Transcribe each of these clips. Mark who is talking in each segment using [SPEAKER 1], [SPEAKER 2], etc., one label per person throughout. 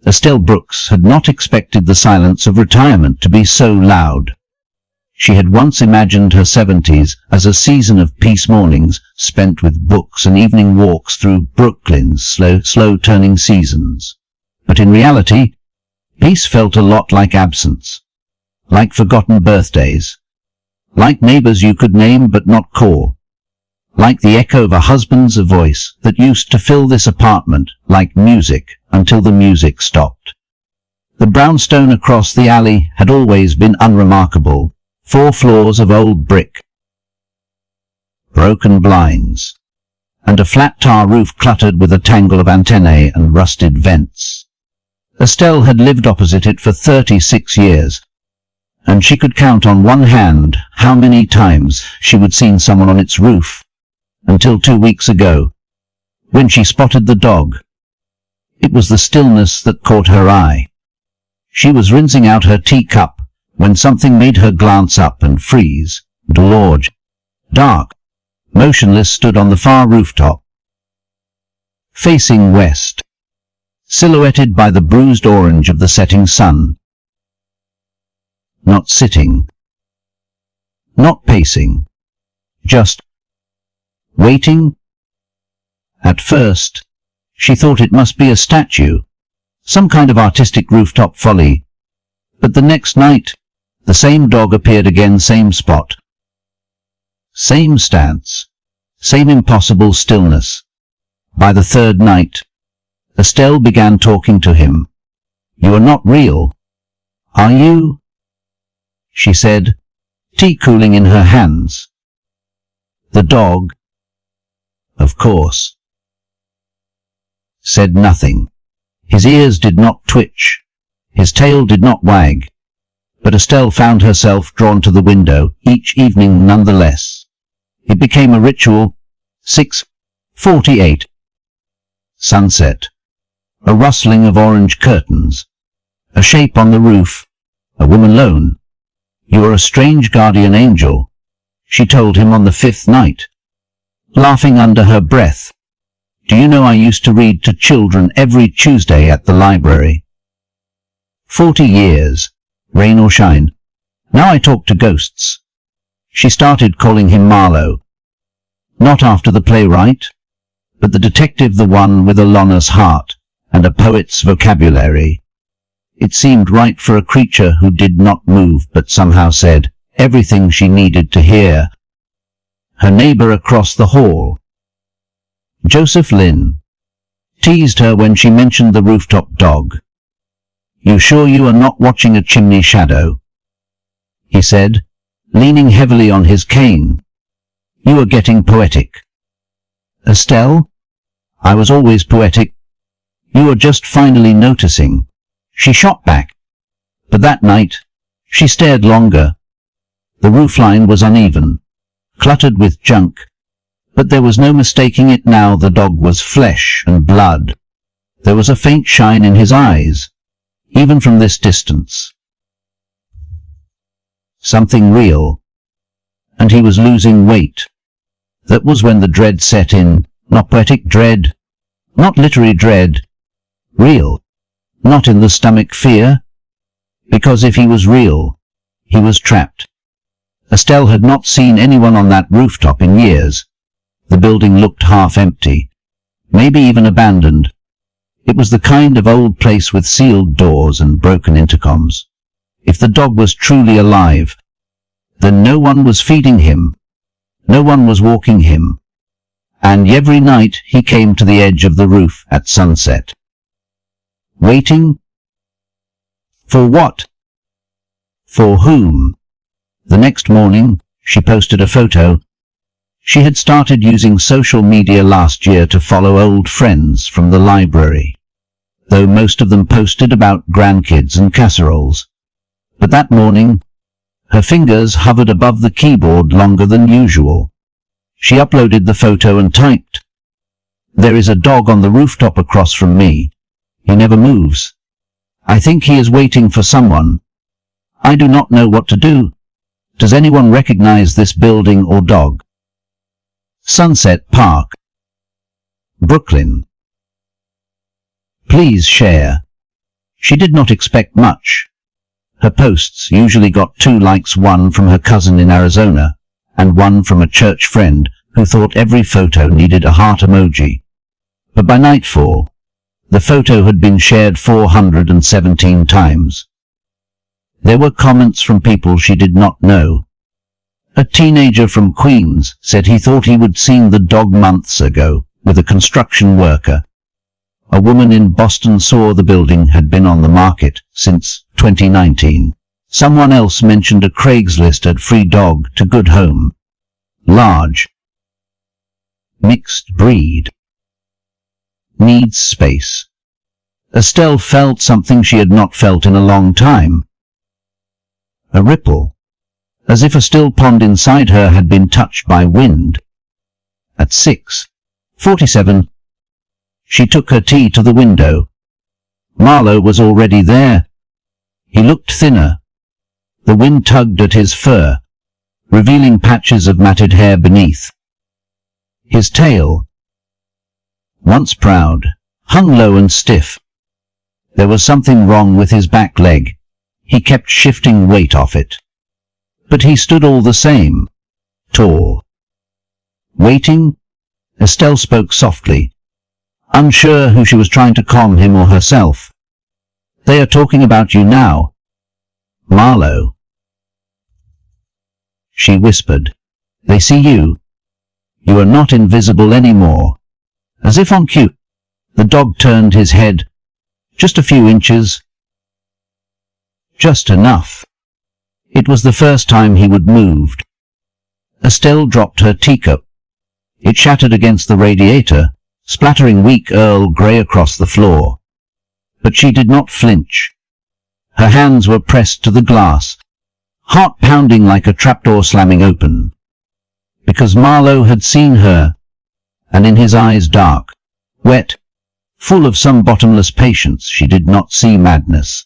[SPEAKER 1] Estelle Brooks had not expected the silence of retirement to be so loud. She had once imagined her 70s as a season of peace mornings spent with books and evening walks through Brooklyn's slow-turning seasons. But in reality, peace felt a lot like absence, like forgotten birthdays, like neighbors you could name but not call, like the echo of a husband's voice that used to fill this apartment like music until the music stopped. The brownstone across the alley had always been unremarkable, 4 floors of old brick, broken blinds, and a flat tar roof cluttered with a tangle of antennae and rusted vents. Estelle had lived opposite it for 36 years, and she could count on one hand how many times she would seen someone on its roof, until 2 weeks ago, when she spotted the dog. It was the stillness that caught her eye. She was rinsing out her teacup when something made her glance up and freeze. Delorge, dark, motionless, stood on the far rooftop, facing west, silhouetted by the bruised orange of the setting sun. Not sitting, not pacing, just waiting. At first, she thought it must be a statue, some kind of artistic rooftop folly, but the next night, the same dog appeared again, same spot, same stance, same impossible stillness. By the 3rd night, Estelle began talking to him. "You are not real, are you?" she said, tea cooling in her hands. The dog, of course, said nothing. His ears did not twitch, his tail did not wag, but Estelle found herself drawn to the window each evening nonetheless. It became a ritual. 6:48. Sunset. A rustling of orange curtains. A shape on the roof. A woman alone. "You are a strange guardian angel," she told him on the 5th night, laughing under her breath. "Do you know I used to read to children every Tuesday at the library? 40 years, rain or shine. Now I talk to ghosts." She started calling him Marlowe. Not after the playwright, but the detective, the one with a loner's heart and a poet's vocabulary. It seemed right for a creature who did not move but somehow said everything she needed to hear. Her neighbor across the hall, Joseph Lynn, teased her when she mentioned the rooftop dog. "You sure you are not watching a chimney shadow?" he said, leaning heavily on his cane. "You are getting poetic." "Estelle, I was always poetic. You are just finally noticing," she shot back. But that night, she stared longer. The roofline was uneven, cluttered with junk, but there was no mistaking it now. The dog was flesh and blood. There was a faint shine in his eyes, even from this distance. Something real. And he was losing weight. That was when the dread set in. Not poetic dread, not literary dread. Real. Not in the stomach fear. Because if he was real, he was trapped. Estelle had not seen anyone on that rooftop in years. The building looked half empty, maybe even abandoned. It was the kind of old place with sealed doors and broken intercoms. If the dog was truly alive, then no one was feeding him, no one was walking him. And every night he came to the edge of the roof at sunset. Waiting? For what? For whom? The next morning, she posted a photo. She had started using social media last year to follow old friends from the library, though most of them posted about grandkids and casseroles. But that morning, her fingers hovered above the keyboard longer than usual. She uploaded the photo and typed, "There is a dog on the rooftop across from me. He never moves. I think he is waiting for someone. I do not know what to do. Does anyone recognize this building or dog?" Sunset Park, Brooklyn. Please share. She did not expect much. Her posts usually got 2 likes, one from her cousin in Arizona, and one from a church friend who thought every photo needed a heart emoji. But by nightfall, the photo had been shared 417 times. There were comments from people she did not know. A teenager from Queens said he thought he would seen the dog months ago with a construction worker. A woman in Boston saw the building had been on the market since 2019. Someone else mentioned a Craigslist ad free dog to good home. Large. Mixed breed. Needs space. Estelle felt something she had not felt in a long time. A ripple, as if a still pond inside her had been touched by wind. At 6:47, she took her tea to the window. Marlowe was already there. He looked thinner. The wind tugged at his fur, revealing patches of matted hair beneath. His tail, once proud, hung low and stiff. There was something wrong with his back leg. He kept shifting weight off it. But he stood all the same, tall. Waiting, Estelle spoke softly, unsure who she was trying to calm, him or herself. They are talking about you now, Marlowe. She whispered. They see you. You are not invisible anymore. As if on cue, the dog turned his head, just a few inches. Just enough. It was the first time he would moved. Estelle dropped her teacup. It shattered against the radiator, splattering weak Earl Grey across the floor. But she did not flinch. Her hands were pressed to the glass, heart pounding like a trapdoor slamming open. Because Marlowe had seen her, and in his eyes dark, wet, full of some bottomless patience, she did not see madness.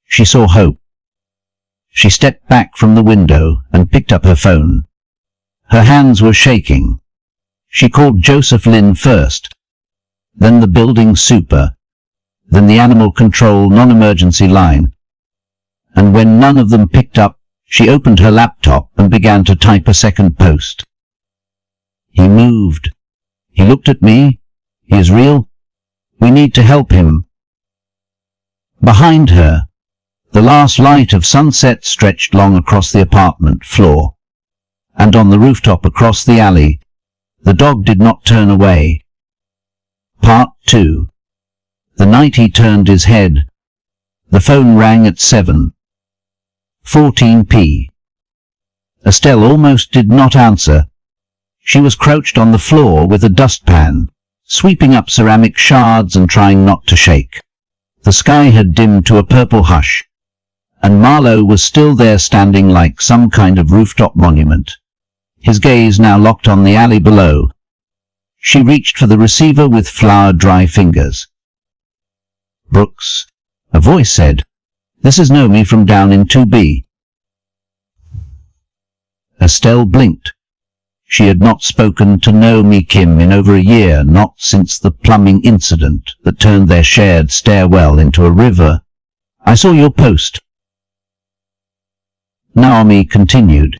[SPEAKER 1] She saw hope. She stepped back from the window and picked up her phone. Her hands were shaking. She called Joseph Lynn first, then the building super, then the animal control non-emergency line. And when none of them picked up, she opened her laptop and began to type a second post. He moved. He looked at me. He is real. We need to help him. Behind her, the last light of sunset stretched long across the apartment floor. And on the rooftop across the alley, the dog did not turn away. Part 2. The night he turned his head. The phone rang at 7:14 p. Estelle almost did not answer. She was crouched on the floor with a dustpan, sweeping up ceramic shards and trying not to shake. The sky had dimmed to a purple hush, and Marlowe was still there standing like some kind of rooftop monument, his gaze now locked on the alley below. She reached for the receiver with flour-dry fingers. Brooks, a voice said, "This is Nomi from down in 2B. Estelle blinked. She had not spoken to Nomi Kim in over a year, not since the plumbing incident that turned their shared stairwell into a river. "I saw your post," Naomi continued,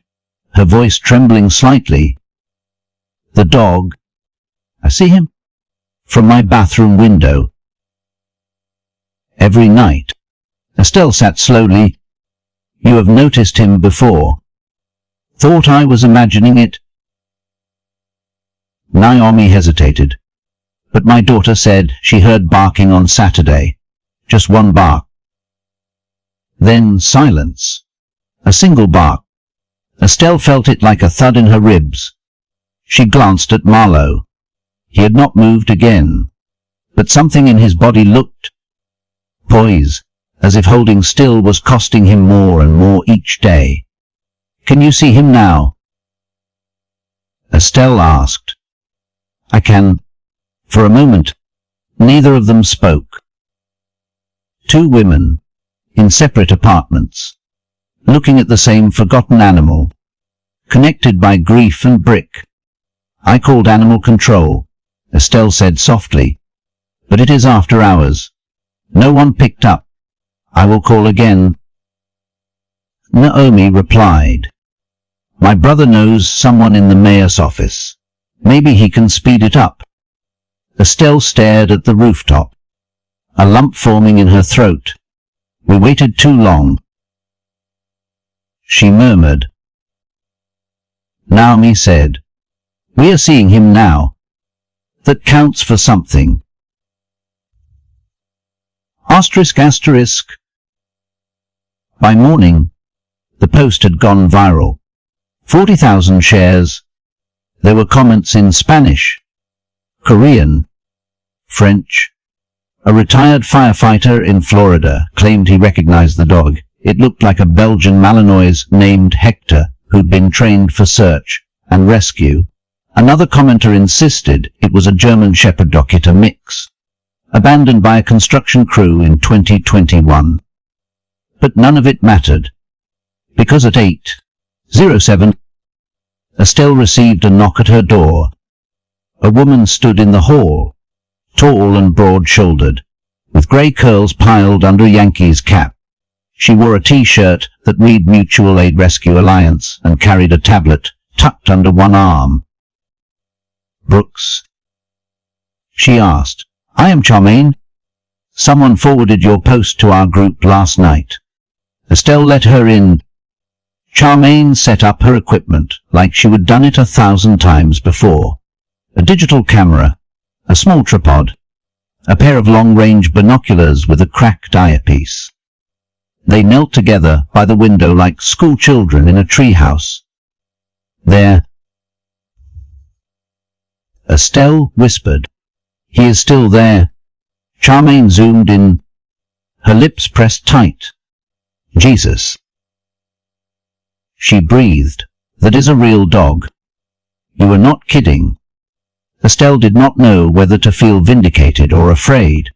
[SPEAKER 1] her voice trembling slightly. "The dog. I see him from my bathroom window every night." Estelle sat slowly. "You have noticed him before." "Thought I was imagining it." Naomi hesitated. "But my daughter said she heard barking on Saturday. Just one bark." Then silence. A single bark. Estelle felt it like a thud in her ribs. She glanced at Marlowe. He had not moved again, but something in his body looked poised, as if holding still was costing him more and more each day. "Can you see him now?" Estelle asked. "I can." For a moment, neither of them spoke. Two women, in separate apartments, looking at the same forgotten animal, connected by grief and brick. "I called animal control," Estelle said softly, "but it is after hours. No one picked up." I will call again. Naomi replied, My brother knows someone in the mayor's office. Maybe he can speed it up. Estelle stared at the rooftop, a lump forming in her throat. We waited too long. She murmured. Naomi said, We are seeing him now. That counts for something. Asterisk asterisk. By morning, the post had gone viral. 40,000 shares. There were comments in Spanish, Korean, French. A retired firefighter in Florida claimed he recognized the dog. It looked like a Belgian Malinois named Hector, who'd been trained for search and rescue. Another commenter insisted it was a German Shepherd Dockita mix, abandoned by a construction crew in 2021. But none of it mattered, because at 8:07, Estelle received a knock at her door. A woman stood in the hall, tall and broad-shouldered, with grey curls piled under a Yankees cap. She wore a T-shirt that read Mutual Aid Rescue Alliance and carried a tablet tucked under one arm. Brooks? She asked. I am Charmaine. Someone forwarded your post to our group last night. Estelle let her in. Charmaine set up her equipment like she would done it 1,000 times before. A digital camera, a small tripod, a pair of long-range binoculars with a cracked eyepiece. They knelt together by the window like school children in a treehouse. There. Estelle whispered. He is still there. Charmaine zoomed in, her lips pressed tight. Jesus. She breathed. That is a real dog. You are not kidding. Estelle did not know whether to feel vindicated or afraid.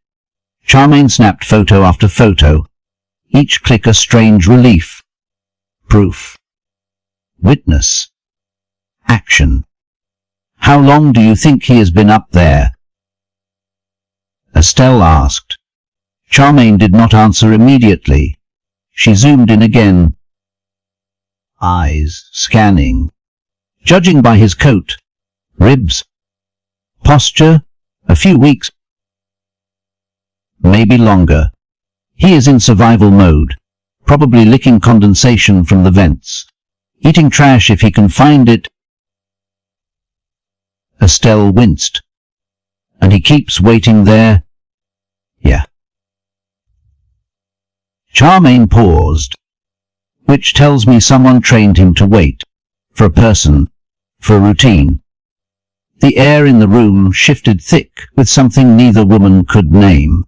[SPEAKER 1] Charmaine snapped photo after photo, each click a strange relief. Proof. Witness. Action. How long do you think he has been up there? Estelle asked. Charmaine did not answer immediately. She zoomed in again. Eyes scanning. Judging by his coat, ribs, posture, a few weeks, maybe longer. He is in survival mode, probably licking condensation from the vents, eating trash if he can find it. Estelle winced. And he keeps waiting there? Yeah. Charmaine paused, which tells me someone trained him to wait, for a person, for a routine. The air in the room shifted thick with something neither woman could name.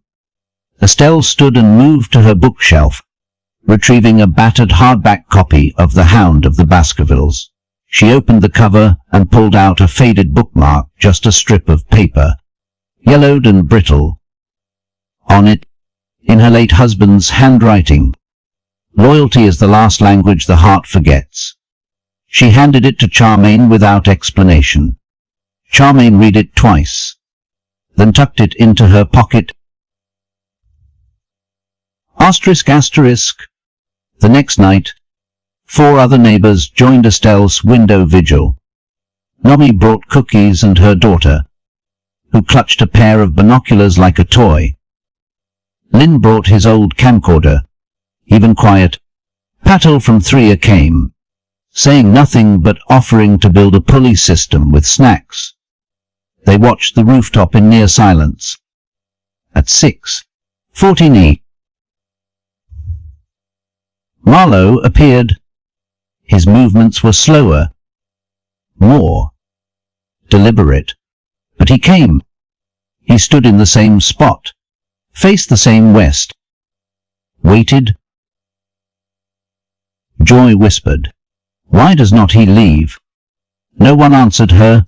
[SPEAKER 1] Estelle stood and moved to her bookshelf, retrieving a battered hardback copy of The Hound of the Baskervilles. She opened the cover and pulled out a faded bookmark, just a strip of paper, yellowed and brittle. On it, in her late husband's handwriting, loyalty is the last language the heart forgets. She handed it to Charmaine without explanation. Charmaine read it twice, then tucked it into her pocket. Asterisk asterisk. The next night, 4 other neighbors joined Estelle's window vigil. Naomi brought cookies and her daughter, who clutched a pair of binoculars like a toy. Lynn brought his old camcorder, even quiet. Patel from 3 came, saying nothing but offering to build a pulley system with snacks. They watched the rooftop in near silence. At 6:14 Marlowe appeared. His movements were slower, more deliberate, but he came. He stood in the same spot, faced the same west, waited. Joy whispered, "Why does not he leave?" No one answered her,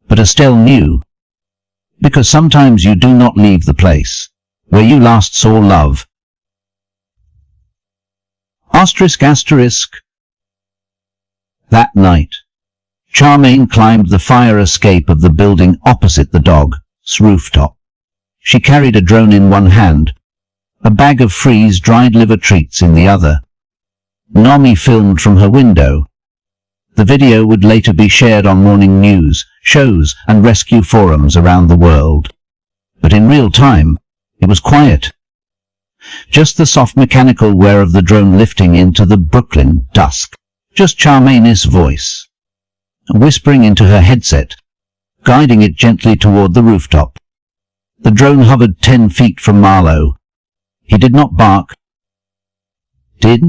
[SPEAKER 1] but Estelle knew. Because sometimes you do not leave the place where you last saw love. Asterisk asterisk. That night, Charmaine climbed the fire escape of the building opposite the dog's rooftop. She carried a drone in one hand, a bag of freeze-dried liver treats in the other. Naomi filmed from her window. The video would later be shared on morning news, shows, and rescue forums around the world. But in real time, it was quiet. Just the soft mechanical whir of the drone lifting into the Brooklyn dusk. Just Charmaine's voice, whispering into her headset, guiding it gently toward the rooftop. The drone hovered 10 feet from Marlowe. He did not bark. Did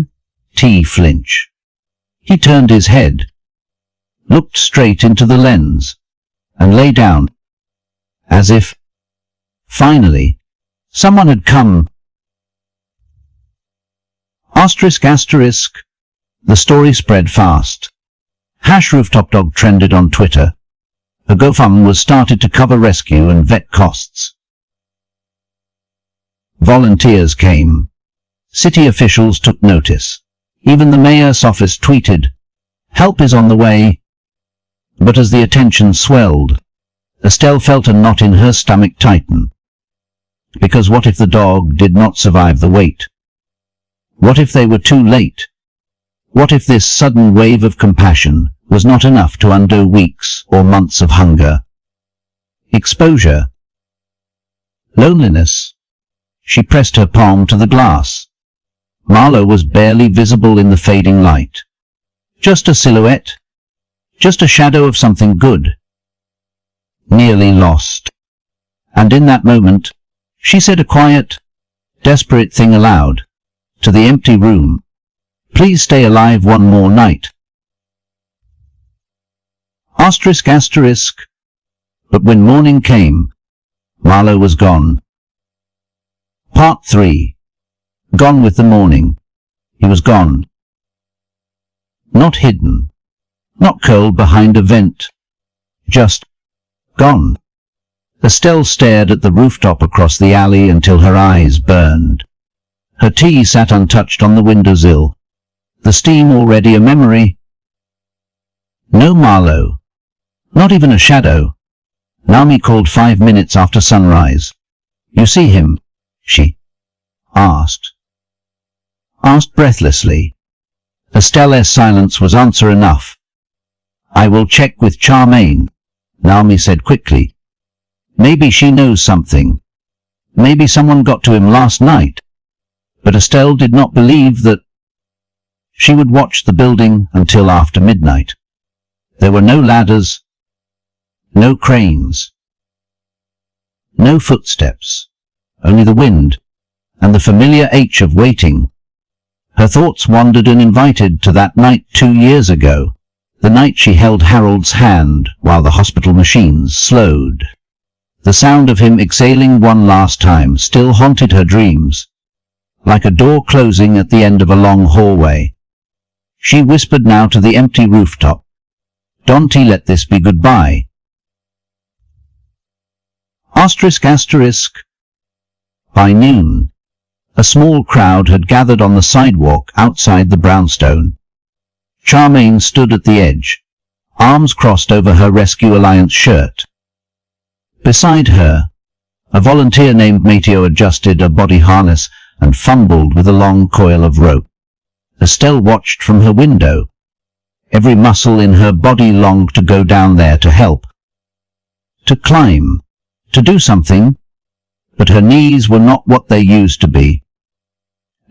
[SPEAKER 1] T flinch? He turned his head, looked straight into the lens, and lay down, as if, finally, someone had come. Asterisk asterisk. The story spread fast. #RooftopDog trended on Twitter. A GoFundMe was started to cover rescue and vet costs. Volunteers came. City officials took notice. Even the mayor's office tweeted, "Help is on the way." But as the attention swelled, Estelle felt a knot in her stomach tighten. Because what if the dog did not survive the wait? What if they were too late? What if this sudden wave of compassion was not enough to undo weeks or months of hunger? Exposure. Loneliness. She pressed her palm to the glass. Marlowe was barely visible in the fading light. Just a silhouette. Just a shadow of something good. Nearly lost. And in that moment, she said a quiet, desperate thing aloud, to the empty room. "Please stay alive one more night." Asterisk asterisk. But when morning came, Marlowe was gone. Part 3. Gone with the morning. He was gone. Not hidden. Not curled behind a vent. Just gone. Estelle stared at the rooftop across the alley until her eyes burned. Her tea sat untouched on the windowsill. The steam already a memory. No Marlowe. Not even a shadow. Naomi called 5 minutes after sunrise. "You see him?" she asked. Asked breathlessly. Estelle's silence was answer enough. "I will check with Charmaine," Naomi said quickly. "Maybe she knows something. Maybe someone got to him last night." But Estelle did not believe that. She would watch the building until after midnight. There were no ladders, no cranes, no footsteps, only the wind, and the familiar ache of waiting. Her thoughts wandered and invited to that night 2 years ago, the night she held Harold's hand while the hospital machines slowed. The sound of him exhaling one last time still haunted her dreams, like a door closing at the end of a long hallway. She whispered now to the empty rooftop, "Don't let this be goodbye." Asterisk asterisk. By noon, a small crowd had gathered on the sidewalk outside the brownstone. Charmaine stood at the edge, arms crossed over her Rescue Alliance shirt. Beside her, a volunteer named Mateo adjusted a body harness and fumbled with a long coil of rope. Estelle watched from her window. Every muscle in her body longed to go down there to help. To climb. To do something. But her knees were not what they used to be.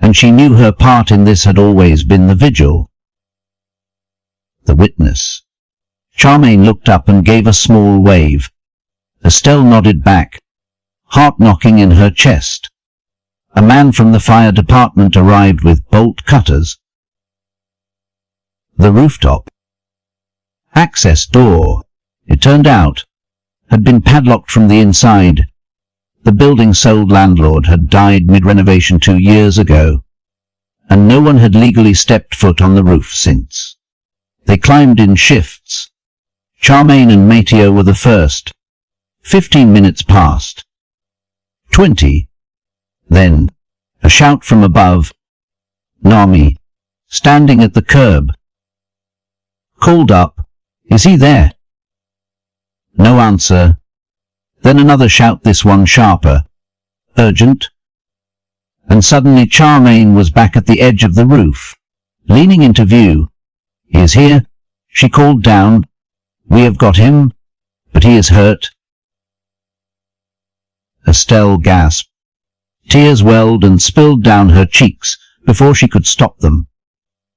[SPEAKER 1] And she knew her part in this had always been the vigil. The witness. Charmaine looked up and gave a small wave. Estelle nodded back, heart knocking in her chest. A man from the fire department arrived with bolt cutters. The rooftop. Access door, it turned out, had been padlocked from the inside. The building's sole landlord had died mid-renovation 2 years ago, and no one had legally stepped foot on the roof since. They climbed in shifts. Charmaine and Mateo were the first. 15 minutes passed. 20. Then, a shout from above. Naomi, standing at the curb. Called up, "Is he there?" No answer. Then another shout, this one sharper. "Urgent?" And suddenly Charmaine was back at the edge of the roof, leaning into view. "He is here," she called down. "We have got him, but he is hurt." Estelle gasped. Tears welled and spilled down her cheeks before she could stop them.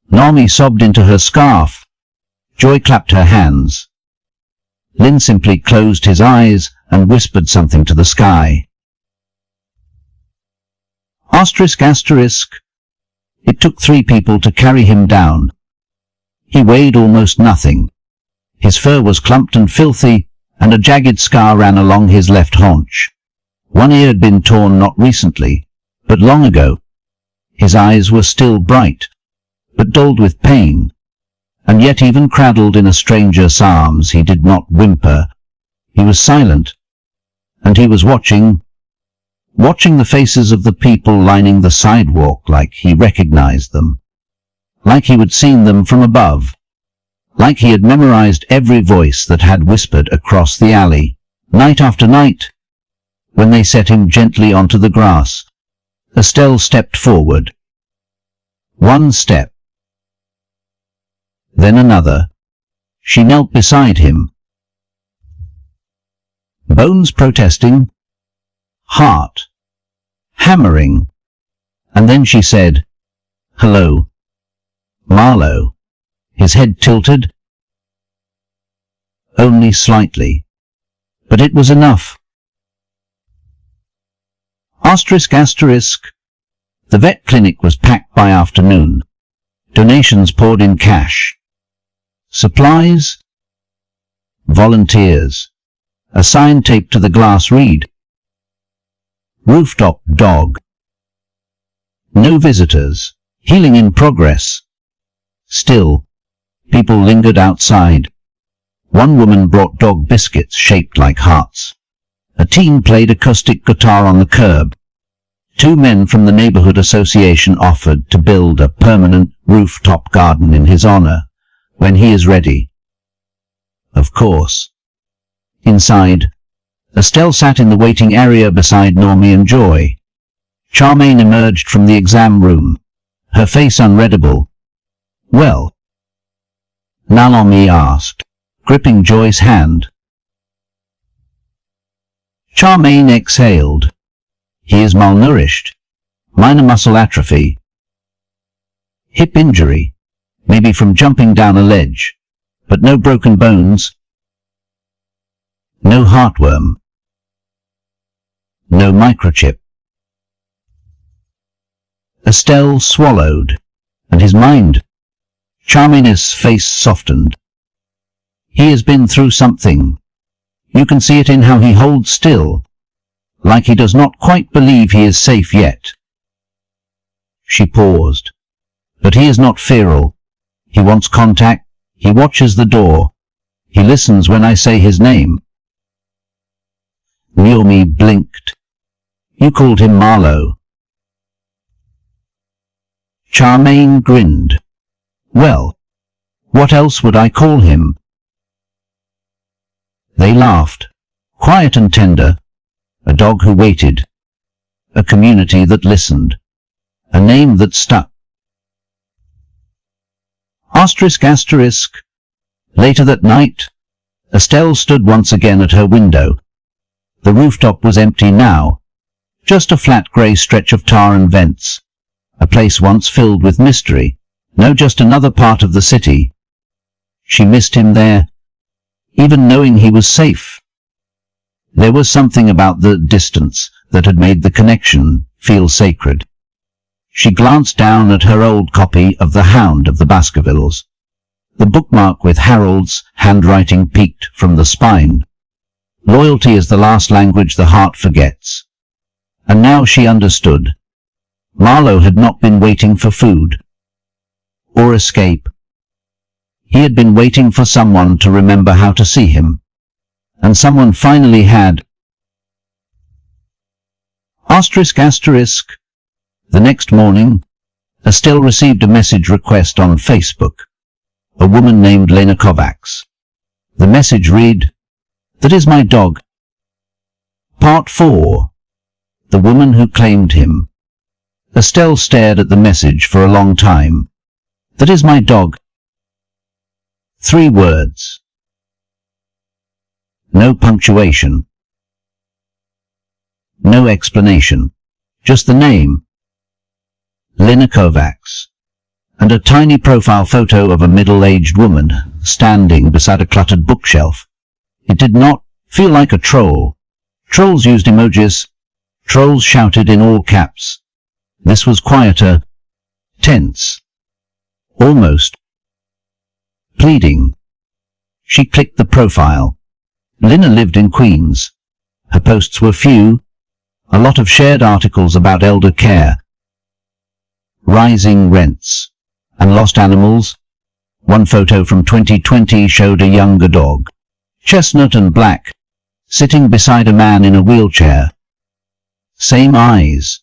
[SPEAKER 1] Naomi sobbed into her scarf. Joy clapped her hands. Lynn simply closed his eyes and whispered something to the sky. ****. It took 3 people to carry him down. He weighed almost nothing. His fur was clumped and filthy, and a jagged scar ran along his left haunch. One ear had been torn not recently, but long ago. His eyes were still bright, but dulled with pain, and yet even cradled in a stranger's arms he did not whimper. He was silent, and he was watching the faces of the people lining the sidewalk like he recognized them, like he had seen them from above, like he had memorized every voice that had whispered across the alley, night after night. When they set him gently onto the grass, Estelle stepped forward. 1 step. Then another. She knelt beside him. Bones protesting, heart hammering, and then she said, "Hello, Marlowe." His head tilted. Only slightly, but it was enough. The vet clinic was packed by afternoon. Donations poured in cash. Supplies? Volunteers. A sign taped to the glass read, "Rooftop dog. No visitors. Healing in progress." Still, people lingered outside. One woman brought dog biscuits shaped like hearts. A teen played acoustic guitar on the curb. 2 men from the neighborhood association offered to build a permanent rooftop garden in his honor when he is ready. Of course. Inside, Estelle sat in the waiting area beside Normie and Joy. Charmaine emerged from the exam room, her face unreadable. "Well?" Naomi asked, gripping Joy's hand. Charmaine exhaled. "He is malnourished. Minor muscle atrophy. Hip injury, maybe from jumping down a ledge, but no broken bones. No heartworm. No microchip." Estelle swallowed, and his mind. Charmaine's face softened. "He has been through something. You can see it in how he holds still, like he does not quite believe he is safe yet." She paused. "But he is not feral. He wants contact. He watches the door. He listens when I say his name." Naomi blinked. "You called him Marlowe." Charmaine grinned. "Well, what else would I call him?" They laughed, quiet and tender. A dog who waited. A community that listened. A name that stuck. ****. Later that night, Estelle stood once again at her window. The rooftop was empty now, just a flat grey stretch of tar and vents, a place once filled with mystery, no, just another part of the city. She missed him there, even knowing he was safe. There was something about the distance that had made the connection feel sacred. She glanced down at her old copy of The Hound of the Baskervilles. The bookmark with Harold's handwriting peeked from the spine. Loyalty is the last language the heart forgets. And now she understood. Marlowe had not been waiting for food or escape. He had been waiting for someone to remember how to see him. And someone finally had. ****. The next morning, Estelle received a message request on Facebook. A woman named Lena Kovacs. The message read, "That is my dog." Part 4. The woman who claimed him. Estelle stared at the message for a long time. That is my dog. 3 words. No punctuation. No explanation. Just the name. Lina Kovacs. And a tiny profile photo of a middle-aged woman standing beside a cluttered bookshelf. It did not feel like a troll. Trolls used emojis. Trolls shouted in all caps. This was quieter, tense, almost pleading. She clicked the profile. Lina lived in Queens. Her posts were few, a lot of shared articles about elder care, rising rents, and lost animals. One photo from 2020 showed a younger dog, chestnut and black, sitting beside a man in a wheelchair. Same eyes,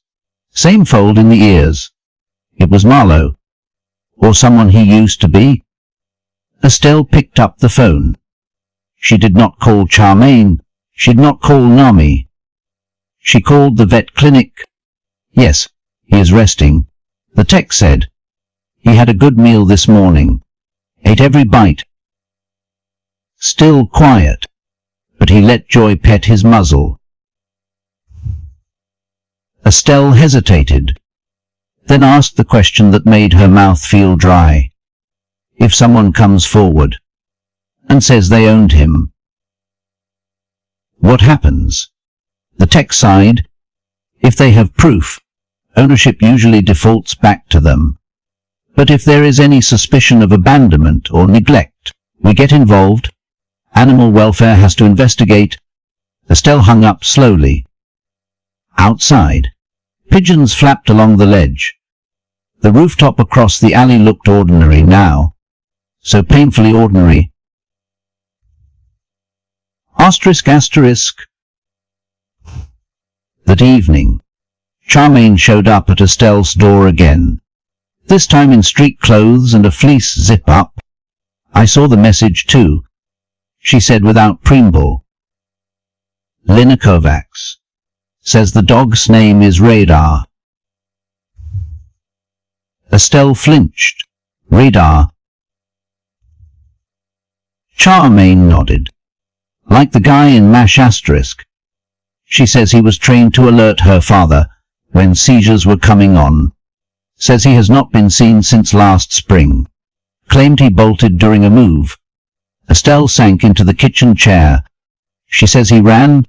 [SPEAKER 1] same fold in the ears. It was Marlowe, or someone he used to be. Estelle picked up the phone. She did not call Charmaine. She did not call Nami. She called the vet clinic. Yes, he is resting. The text said. He had a good meal this morning. Ate every bite. Still quiet, but he let Joy pet his muzzle. Estelle hesitated, then asked the question that made her mouth feel dry. If someone comes forward and says they owned him, what happens? The tech side, if they have proof, ownership usually defaults back to them. But if there is any suspicion of abandonment or neglect, we get involved. Animal welfare has to investigate. Estelle hung up slowly. Outside, pigeons flapped along the ledge. The rooftop across the alley looked ordinary now, so painfully ordinary. Asterisk, asterisk. That evening, Charmaine showed up at Estelle's door again, this time in street clothes and a fleece zip-up. I saw the message too, she said without preamble. Lina Kovacs. Says the dog's name is Radar. Estelle flinched. Radar. Charmaine nodded. Like the guy in MASH asterisk. She says he was trained to alert her father when seizures were coming on. Says he has not been seen since last spring. Claimed he bolted during a move. Estelle sank into the kitchen chair. She says he ran.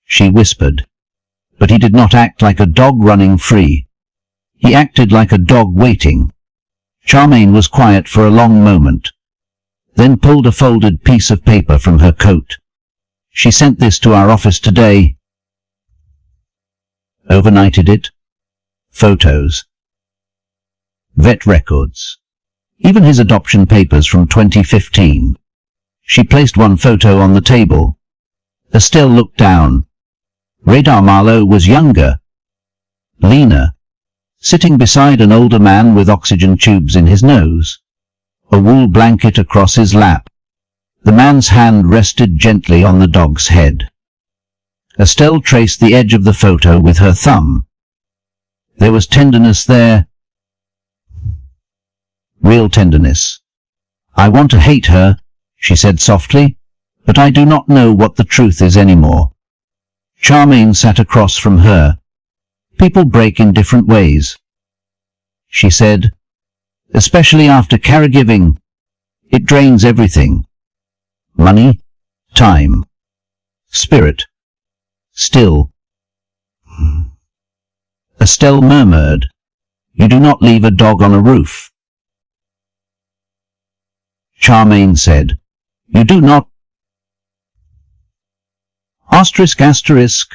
[SPEAKER 1] She whispered. But he did not act like a dog running free. He acted like a dog waiting. Charmaine was quiet for a long moment, then pulled a folded piece of paper from her coat. She sent this to our office today. Overnighted it. Photos. Vet records. Even his adoption papers from 2015. She placed one photo on the table. Estelle looked down. Radar Marlowe was younger. Leaner. Sitting beside an older man with oxygen tubes in his nose. A wool blanket across his lap. The man's hand rested gently on the dog's head. Estelle traced the edge of the photo with her thumb. There was tenderness there. Real tenderness. I want to hate her, she said softly, but I do not know what the truth is anymore. Charmaine sat across from her. People break in different ways, she said, especially after caregiving. It drains everything. Money, time, spirit. Still. Estelle murmured, you do not leave a dog on a roof. Charmaine said, you do not. Asterisk, asterisk.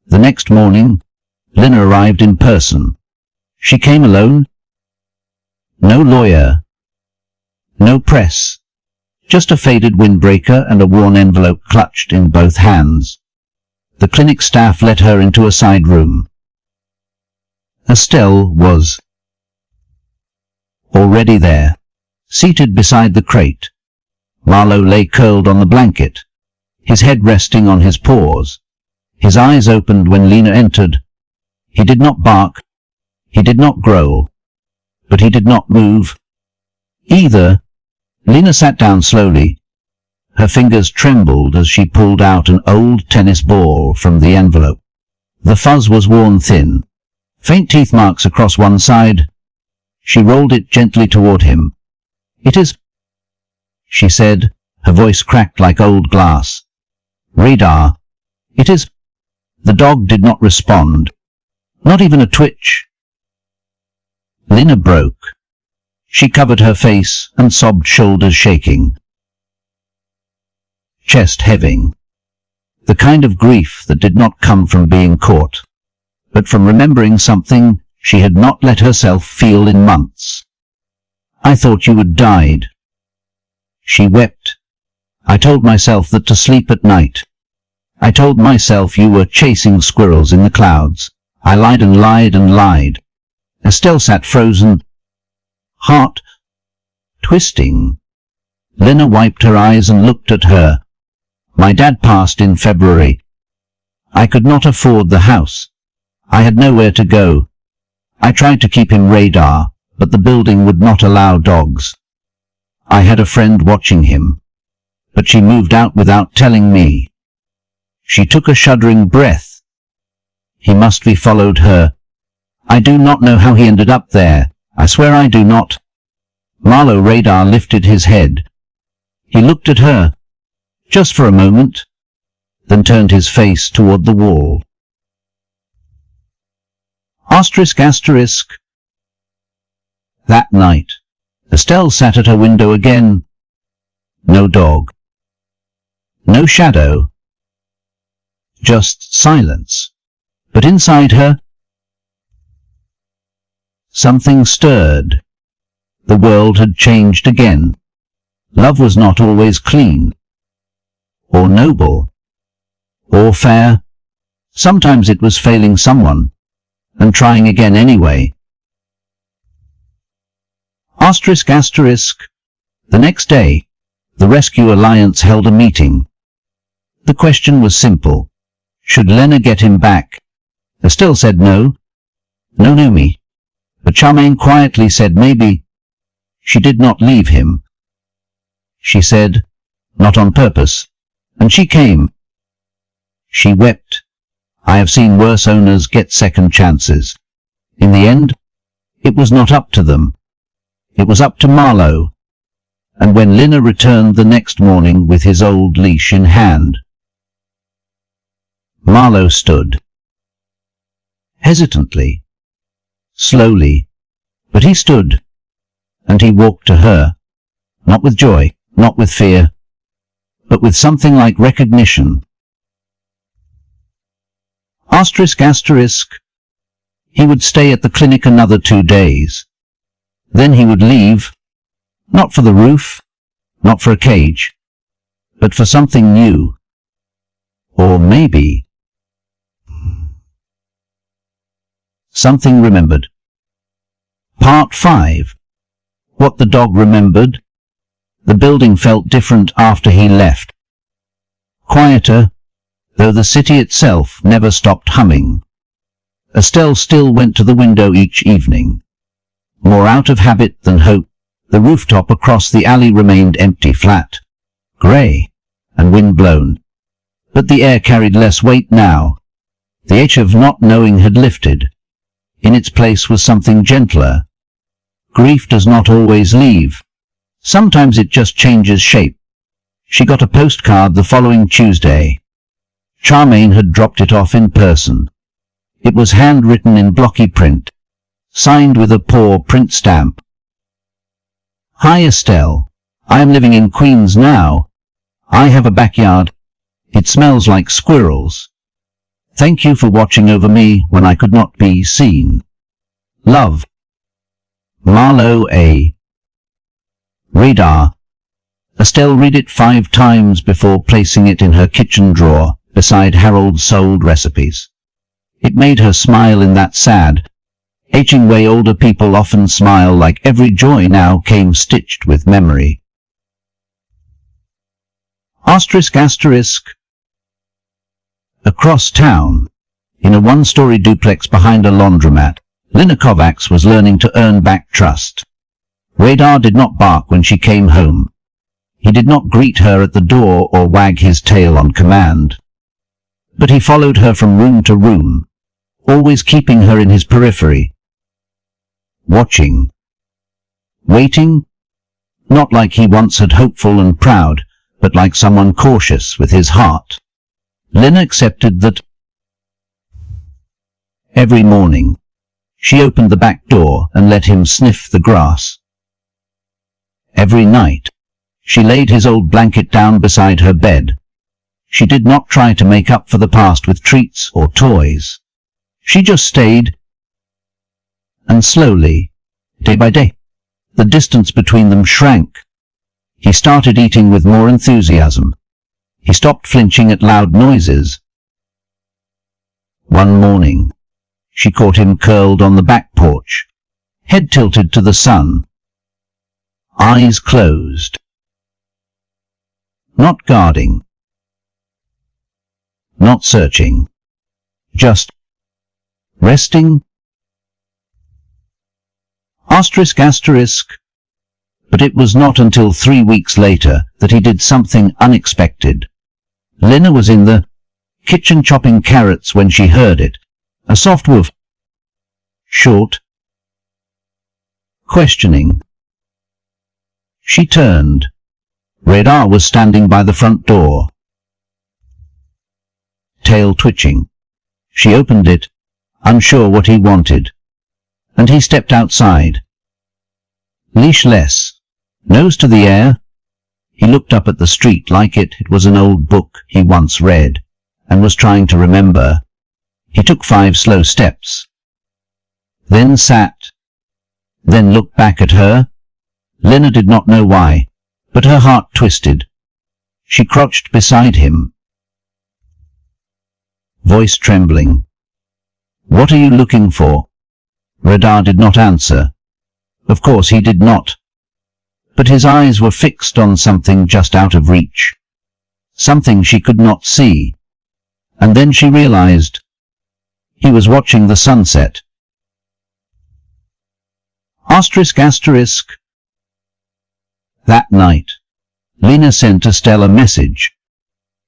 [SPEAKER 1] The next morning, Lina arrived in person. She came alone. No lawyer. No press. Just a faded windbreaker and a worn envelope clutched in both hands. The clinic staff let her into a side room. Estelle was already there, seated beside the crate. Marlowe lay curled on the blanket, his head resting on his paws. His eyes opened when Lina entered. He did not bark. He did not growl. But he did not move either. Lena sat down slowly. Her fingers trembled as she pulled out an old tennis ball from the envelope. The fuzz was worn thin, faint teeth marks across one side. She rolled it gently toward him. "It is," she said, her voice cracked like old glass. "Radar. It is." The dog did not respond, not even a twitch. Lena broke. She covered her face and sobbed, shoulders shaking, chest heaving. The kind of grief that did not come from being caught, but from remembering something she had not let herself feel in months. "I thought you had died." She wept. "I told myself that to sleep at night. I told myself you were chasing squirrels in the clouds. I lied and lied and lied." Estelle sat frozen, heart twisting. Lena wiped her eyes and looked at her. "My dad passed in February. I could not afford the house. I had nowhere to go. I tried to keep him radar, but the building would not allow dogs. I had a friend watching him, but she moved out without telling me." She took a shuddering breath. "He must be followed her. I do not know how he ended up there. I swear I do not." Marlowe Radar lifted his head. He looked at her, just for a moment, then turned his face toward the wall. ****. That night, Estelle sat at her window again. No dog. No shadow. Just silence. But inside her, something stirred. The world had changed again. Love was not always clean, or noble, or fair. Sometimes it was failing someone, and trying again anyway. The next day, the Rescue Alliance held a meeting. The question was simple. Should Lena get him back? Estelle said no. No, Numi. But Charmaine quietly said maybe. She did not leave him. She said, not on purpose. And she came. She wept. I have seen worse owners get second chances. In the end, it was not up to them. It was up to Marlowe. And when Lena returned the next morning with his old leash in hand, Marlowe stood. Hesitantly. Slowly. But he stood. And he walked to her. Not with joy, not with fear, but with something like recognition. He would stay at the clinic another 2 days. Then he would leave, not for the roof, not for a cage, but for something new. Or maybe something remembered. Part 5. What the dog remembered. The building felt different after he left. Quieter, though the city itself never stopped humming. Estelle still went to the window each evening. More out of habit than hope, the rooftop across the alley remained empty, flat, grey, and wind-blown. But the air carried less weight now. The edge of not knowing had lifted. In its place was something gentler. Grief does not always leave. Sometimes it just changes shape. She got a postcard the following Tuesday. Charmaine had dropped it off in person. It was handwritten in blocky print, signed with a poor print stamp. Hi Estelle, I am living in Queens now. I have a backyard. It smells like squirrels. Thank you for watching over me when I could not be seen. Love. Marlowe A. Radar. Estelle read it 5 times before placing it in her kitchen drawer beside Harold's sold recipes. It made her smile in that sad, aging way older people often smile, like every joy now came stitched with memory. ****. Across town, In a one-story duplex behind a laundromat, Lina Kovacs was learning to earn back trust. Radar did not bark when she came home. He did not greet her at the door or wag his tail on command. But he followed her from room to room, always keeping her in his periphery. Watching. Waiting. Not like he once had hopeful and proud, but like someone cautious with his heart. Lina accepted that. Every morning, she opened the back door and let him sniff the grass. Every night, she laid his old blanket down beside her bed. She did not try to make up for the past with treats or toys. She just stayed. And slowly, day by day, the distance between them shrank. He started eating with more enthusiasm. He stopped flinching at loud noises. One morning, she caught him curled on the back porch, head tilted to the sun, eyes closed. Not guarding, not searching, just resting. Asterisk, asterisk. But it was not until 3 weeks later that he did something unexpected. Lina was in the kitchen chopping carrots when she heard it. A soft woof. Short. Questioning. She turned. Radar was standing by the front door. Tail twitching. She opened it, unsure what he wanted. And he stepped outside. Leash less. Nose to the air. He looked up at the street like it was an old book he once read, and was trying to remember. He took 5 slow steps. Then sat. Then looked back at her. Lina did not know why, but her heart twisted. She crouched beside him. Voice trembling. What are you looking for? Radar did not answer. Of course he did not. But his eyes were fixed on something just out of reach. Something she could not see. And then she realized. He was watching the sunset. Asterisk, asterisk. That night, Lina sent Estelle a message.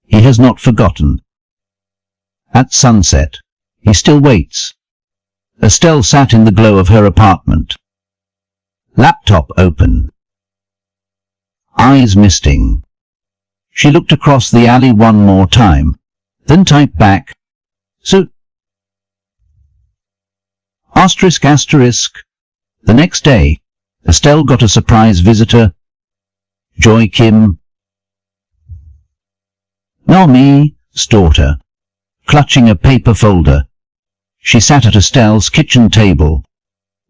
[SPEAKER 1] He has not forgotten. At sunset, he still waits. Estelle sat in the glow of her apartment. Laptop open. Eyes misting. She looked across the alley one more time, then typed back. So. Asterisk, asterisk. The next day, Estelle got a surprise visitor. Joy Kim. Naomi's daughter, clutching a paper folder. She sat at Estelle's kitchen table,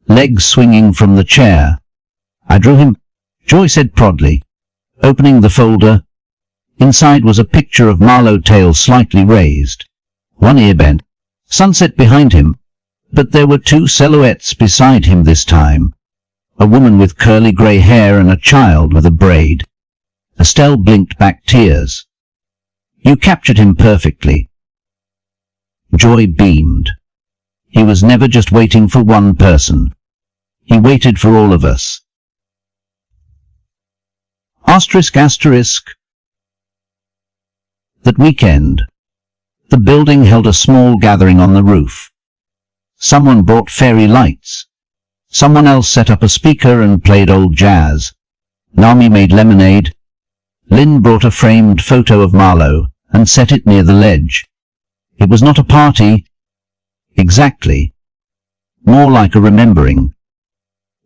[SPEAKER 1] legs swinging from the chair. I drew him, Joy said proudly, opening the folder. Inside was a picture of Marlowe, tail slightly raised, one ear bent, sunset behind him, but there were 2 silhouettes beside him this time. A woman with curly grey hair and a child with a braid. Estelle blinked back tears. You captured him perfectly. Joy beamed. He was never just waiting for one person. He waited for all of us. Asterisk, asterisk. That weekend, the building held a small gathering on the roof. Someone brought fairy lights. Someone else set up a speaker and played old jazz. Naomi made lemonade. Lynn brought a framed photo of Marlowe and set it near the ledge. It was not a party. Exactly. More like a remembering.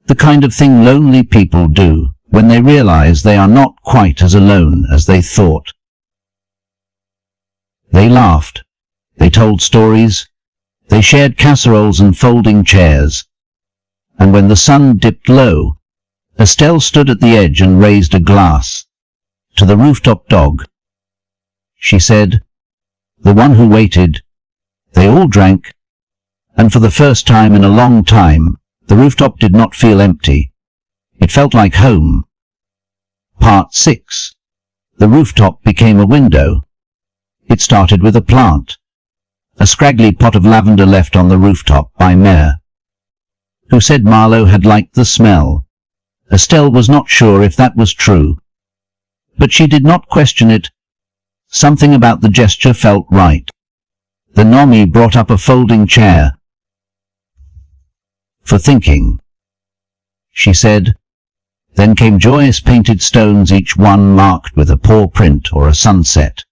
[SPEAKER 1] The kind of thing lonely people do when they realize they are not quite as alone as they thought. They laughed. They told stories. They shared casseroles and folding chairs. And when the sun dipped low, Estelle stood at the edge and raised a glass. To the rooftop dog. She said, the one who waited. They all drank. And for the first time in a long time, the rooftop did not feel empty. It felt like home. Part 6. The rooftop became a window. It started with a plant. a scraggly pot of lavender left on the rooftop by Mare, who said Marlowe had liked the smell. Estelle was not sure if that was true, but she did not question it. Something about the gesture felt right. The Nomi brought up a folding chair. "For thinking," she said. Then came joyous painted stones, each one marked with a paw print or a sunset.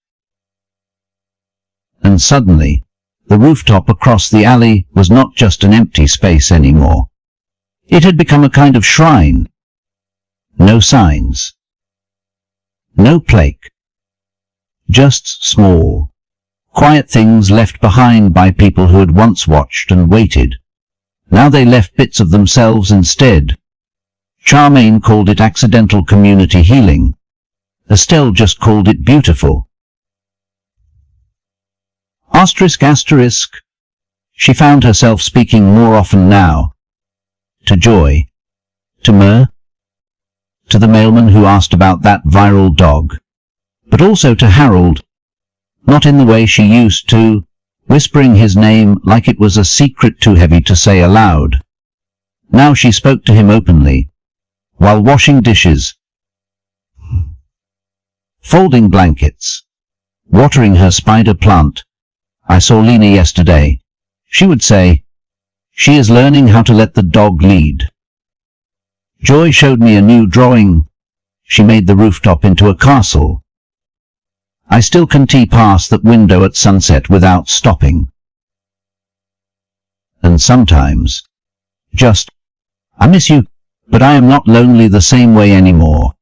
[SPEAKER 1] And suddenly, the rooftop across the alley was not just an empty space anymore. It had become a kind of shrine. No signs. No plaque. Just small, quiet things left behind by people who had once watched and waited. Now they left bits of themselves instead. Charmaine called it accidental community healing. Estelle just called it beautiful. ***. She found herself speaking more often now. To Joy. To Mare. To the mailman who asked about that viral dog. But also to Harold. Not in the way she used to, whispering his name like it was a secret too heavy to say aloud. Now she spoke to him openly, while washing dishes, folding blankets, watering her spider plant. "I saw Lena yesterday," she would say. "She is learning how to let the dog lead. Joy showed me a new drawing. She made the rooftop into a castle. I still can see past that window at sunset without stopping. And sometimes, just, I miss you, but I am not lonely the same way anymore."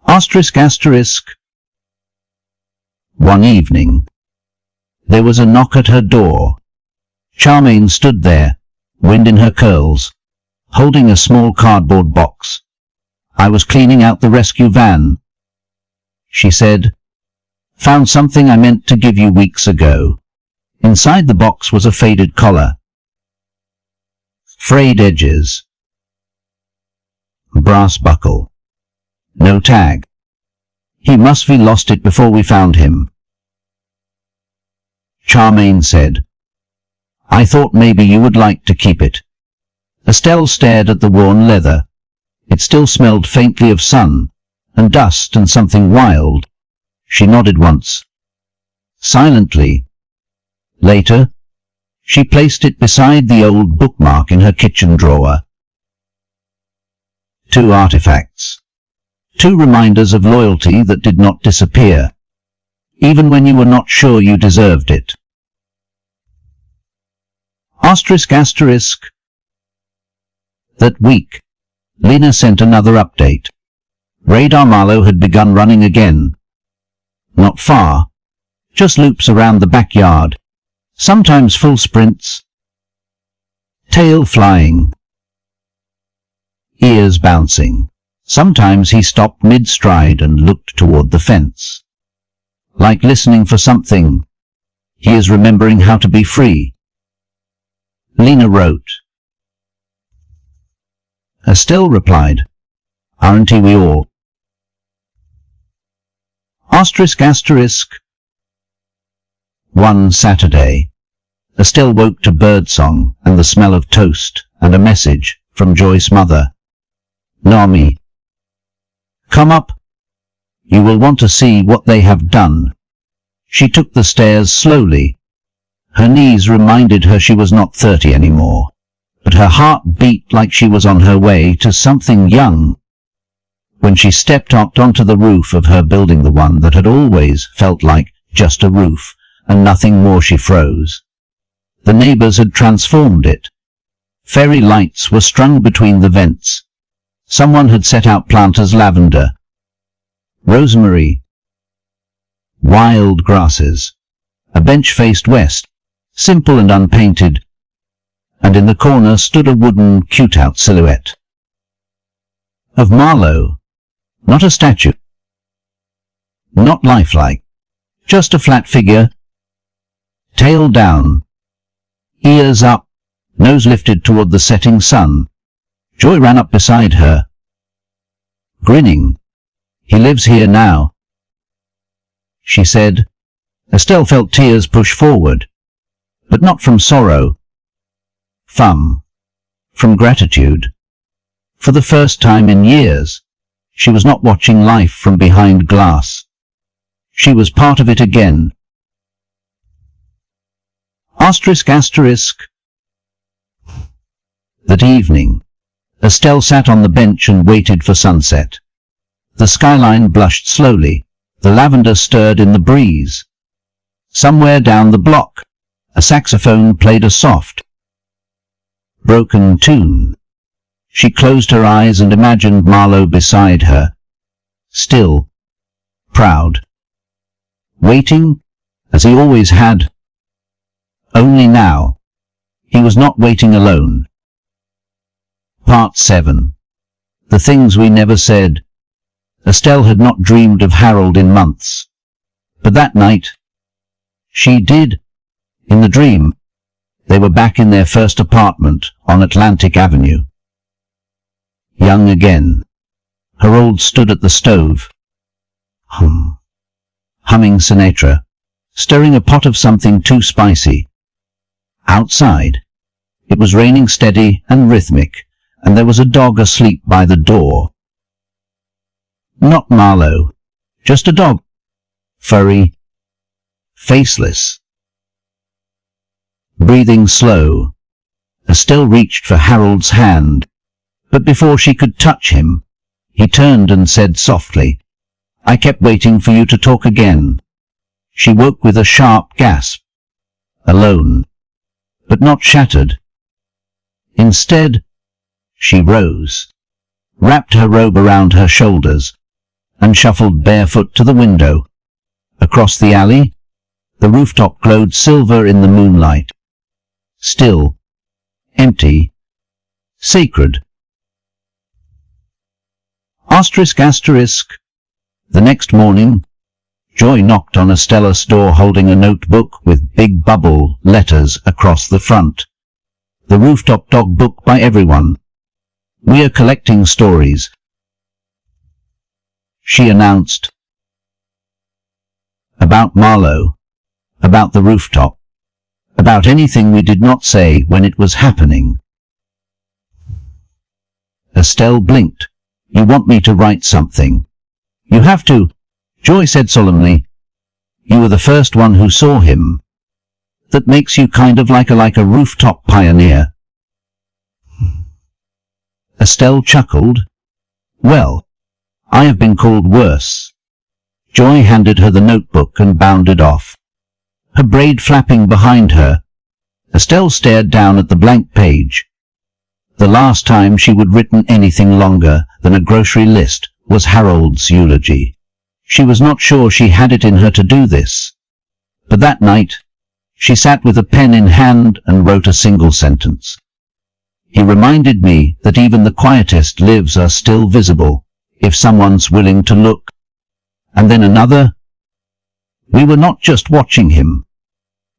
[SPEAKER 1] ***. One evening, there was a knock at her door. Charmaine stood there, wind in her curls, holding a small cardboard box. "I was cleaning out the rescue van," she said. "Found something I meant to give you weeks ago." Inside the box was a faded collar, frayed edges, brass buckle, no tag. "He must have lost it before we found him," Charmaine said. "I thought maybe you would like to keep it." Estelle stared at the worn leather. It still smelled faintly of sun and dust and something wild. She nodded once, silently. Later, she placed it beside the old bookmark in her kitchen drawer. 2 artifacts. 2 reminders of loyalty that did not disappear, even when you were not sure you deserved it. ***. That week, Lena sent another update. Radar Marlowe had begun running again. Not far, just loops around the backyard, sometimes full sprints, tail flying, ears bouncing. Sometimes he stopped mid-stride and looked toward the fence, like listening for something. He is remembering how to be free. Lena wrote. Estelle replied, "Aren't we all?" ***. One Saturday, Estelle woke to birdsong and the smell of toast and a message from Joy's mother. "Nami, come up. You will want to see what they have done." She took the stairs slowly. Her knees reminded her she was not 30 anymore, but her heart beat like she was on her way to something young. When she stepped up onto the roof of her building, the one that had always felt like just a roof and nothing more, she froze. The neighbors had transformed it. Fairy lights were strung between the vents. Someone had set out planters, lavender, rosemary, wild grasses. A bench faced west, simple and unpainted, and in the corner stood a wooden cutout silhouette of Marlowe. Not a statue, not lifelike, just a flat figure, tail down, ears up, nose lifted toward the setting sun. Joy ran up beside her, grinning. "He lives here now," she said. Estelle felt tears push forward, but not from sorrow. From gratitude. For the first time in years, she was not watching life from behind glass. She was part of it again. Asterisk asterisk. That evening, Estelle sat on the bench and waited for sunset. The skyline blushed slowly. The lavender stirred in the breeze. Somewhere down the block, a saxophone played a soft, broken tune. She closed her eyes and imagined Marlowe beside her, still, proud, waiting, as he always had. Only now, he was not waiting alone. Part 7. The Things We Never Said. Estelle had not dreamed of Harold in months. But that night, she did. In the dream, they were back in their first apartment on Atlantic Avenue. Young again. Harold stood at the stove, humming Sinatra, stirring a pot of something too spicy. Outside, it was raining steady and rhythmic, and there was a dog asleep by the door. Not Marlowe, just a dog, furry, faceless. Breathing slow, Estelle reached for Harold's hand, but before she could touch him, he turned and said softly, "I kept waiting for you to talk again." She woke with a sharp gasp, alone, but not shattered. Instead, she rose, wrapped her robe around her shoulders, and shuffled barefoot to the window. Across the alley, the rooftop glowed silver in the moonlight. Still, empty, sacred. Asterisk asterisk. The next morning, Joy knocked on Estelle's door holding a notebook with big bubble letters across the front. The Rooftop Dog Book by everyone. "We are collecting stories," she announced. About Marlowe, about the rooftop, about anything we did not say when it was happening. Estelle blinked. "You want me to write something?" "You have to," Joy said solemnly. "You were the first one who saw him. That makes you kind of like a rooftop pioneer." Estelle chuckled. "Well, I have been called worse." Joy handed her the notebook and bounded off. Her braid flapping behind her, Estelle stared down at the blank page. The last time she would written anything longer than a grocery list was Harold's eulogy. She was not sure she had it in her to do this. But that night, she sat with a pen in hand and wrote a single sentence. "He reminded me that even the quietest lives are still visible, if someone's willing to look." And then another. "We were not just watching him.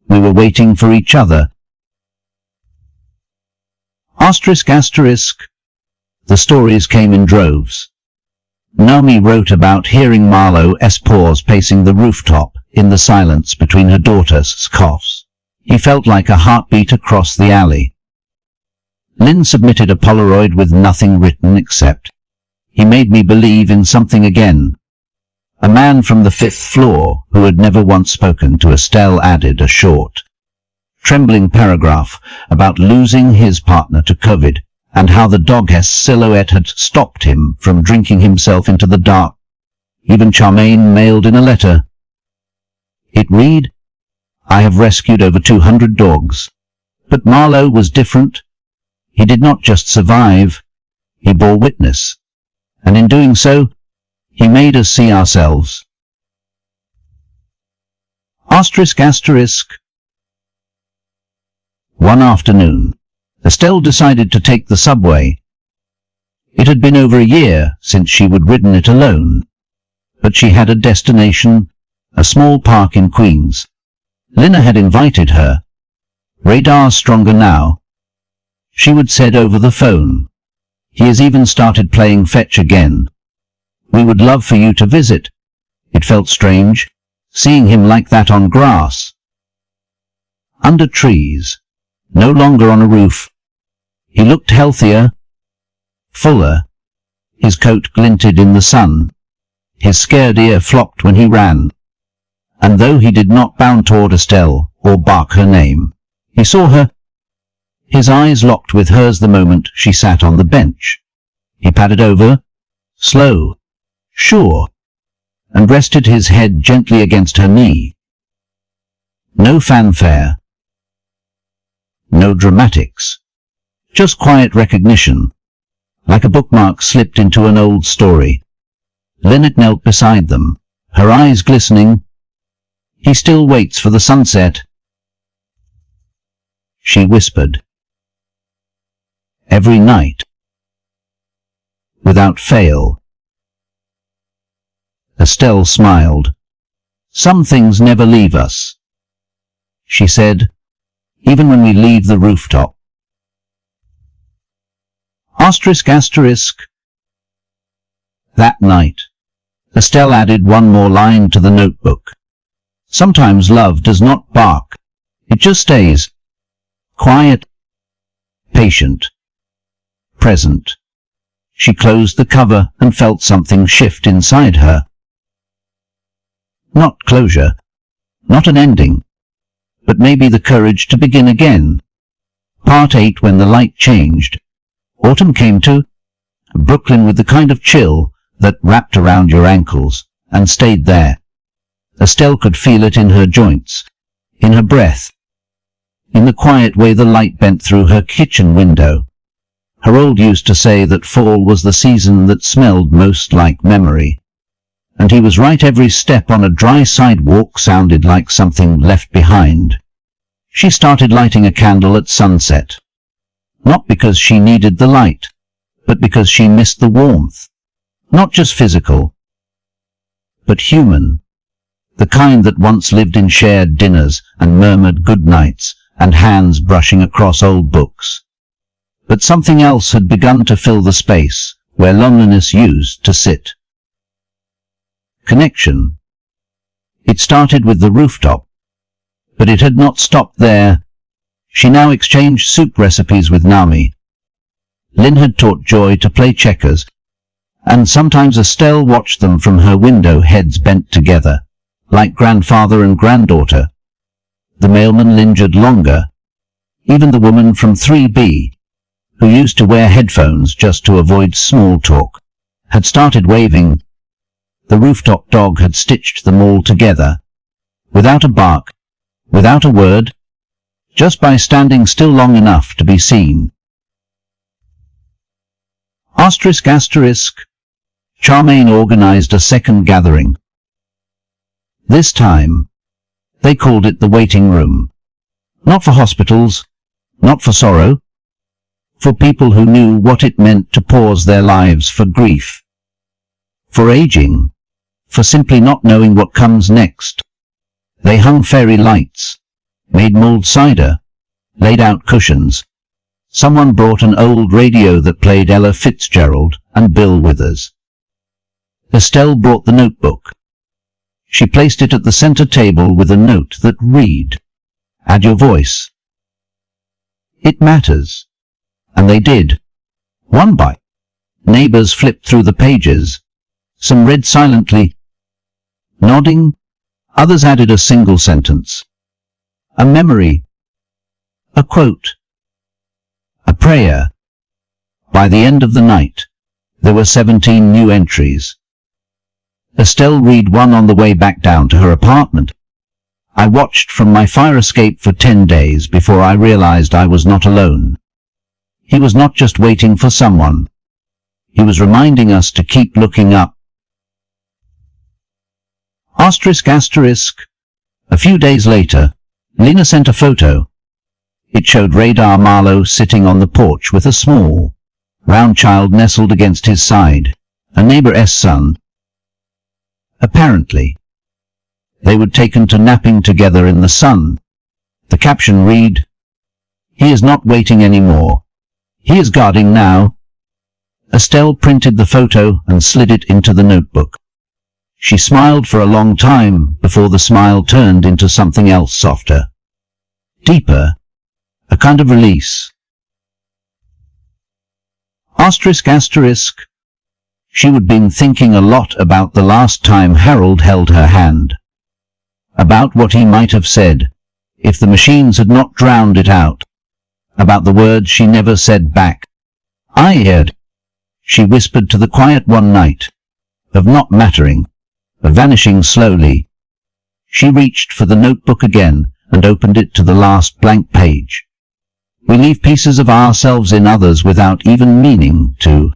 [SPEAKER 1] We were waiting for each other." Asterisk asterisk. The stories came in droves. Naomi wrote about hearing Marlowe's paws pacing the rooftop in the silence between her daughter's coughs. He felt like a heartbeat across the alley. Lynn submitted a Polaroid with nothing written except, "He made me believe in something again." A man from the 5th floor, who had never once spoken to Estelle, added a short, trembling paragraph about losing his partner to COVID and how the dog's silhouette had stopped him from drinking himself into the dark. Even Charmaine mailed in a letter. It read, "I have rescued over 200 dogs. But Marlowe was different. He did not just survive, he bore witness. And in doing so, he made us see ourselves." Asterisk asterisk. One afternoon, Estelle decided to take the subway. It had been over a year since she would ridden it alone, but she had a destination, a small park in Queens. Lina had invited her. "Radar stronger now," she would said over the phone. "He has even started playing fetch again. We would love for you to visit." It felt strange, seeing him like that on grass, under trees, no longer on a roof. He looked healthier, fuller. His coat glinted in the sun. His scared ear flopped when he ran. And though he did not bound toward Estelle or bark her name, he saw her. His eyes locked with hers the moment she sat on the bench. He padded over, slow, sure, and rested his head gently against her knee. No fanfare. No dramatics. Just quiet recognition, like a bookmark slipped into an old story. Lynette knelt beside them, her eyes glistening. He still waits for the sunset, she whispered. Every night. Without fail. Estelle smiled. Some things never leave us, she said, even when we leave the rooftop. Asterisk, asterisk. That night, Estelle added one more line to the notebook. Sometimes love does not bark. It just stays. Quiet, patient, present. She closed the cover and felt something shift inside her. Not closure, not an ending, but maybe the courage to begin again. Part 8. When the light changed, autumn came to Brooklyn with the kind of chill that wrapped around your ankles and stayed there. Estelle could feel it in her joints, in her breath, in the quiet way the light bent through her kitchen window. Her old used to say that fall was the season that smelled most like memory. And he was right. Every step on a dry sidewalk sounded like something left behind. She started lighting a candle at sunset. Not because she needed the light, but because she missed the warmth. Not just physical, but human. The kind that once lived in shared dinners and murmured good nights and hands brushing across old books. But something else had begun to fill the space where loneliness used to sit. Connection. It started with the rooftop, but it had not stopped there. She now exchanged soup recipes with Nami. Lynn had taught Joy to play checkers, and sometimes Estelle watched them from her window, heads bent together, like grandfather and granddaughter. The mailman lingered longer. Even the woman from 3B, who used to wear headphones just to avoid small talk, had started waving. The rooftop dog had stitched them all together, without a bark, without a word, just by standing still long enough to be seen. Asterisk, asterisk. Charmaine organized a second gathering. This time, they called it the waiting room. Not for hospitals, not for sorrow, for people who knew what it meant to pause their lives for grief, for aging, for simply not knowing what comes next. They hung fairy lights, made mulled cider, laid out cushions. Someone brought an old radio that played Ella Fitzgerald and Bill Withers. Estelle brought the notebook. She placed it at the center table with a note that read, "Add your voice. It matters." And they did. One by. Neighbors flipped through the pages. Some read silently, nodding. Others added a single sentence. A memory. A quote. A prayer. By the end of the night, there were 17 new entries. Estelle read one on the way back down to her apartment. I watched from my fire escape for 10 days before I realized I was not alone. He was not just waiting for someone. He was reminding us to keep looking up. Asterisk, asterisk. A few days later, Lena sent a photo. It showed Radar Marlowe sitting on the porch with a small, round child nestled against his side, a neighbor's son. Apparently, they were taken to napping together in the sun. The caption read, "He is not waiting anymore. He is guarding now." Estelle printed the photo and slid it into the notebook. She smiled for a long time before the smile turned into something else softer, deeper, a kind of release. Asterisk asterisk. She would been thinking a lot about the last time Harold held her hand. About what he might have said, if the machines had not drowned it out. About the words she never said back. "I heard," she whispered to the quiet one night, of not mattering, of vanishing slowly. She reached for the notebook again and opened it to the last blank page. We leave pieces of ourselves in others without even meaning to.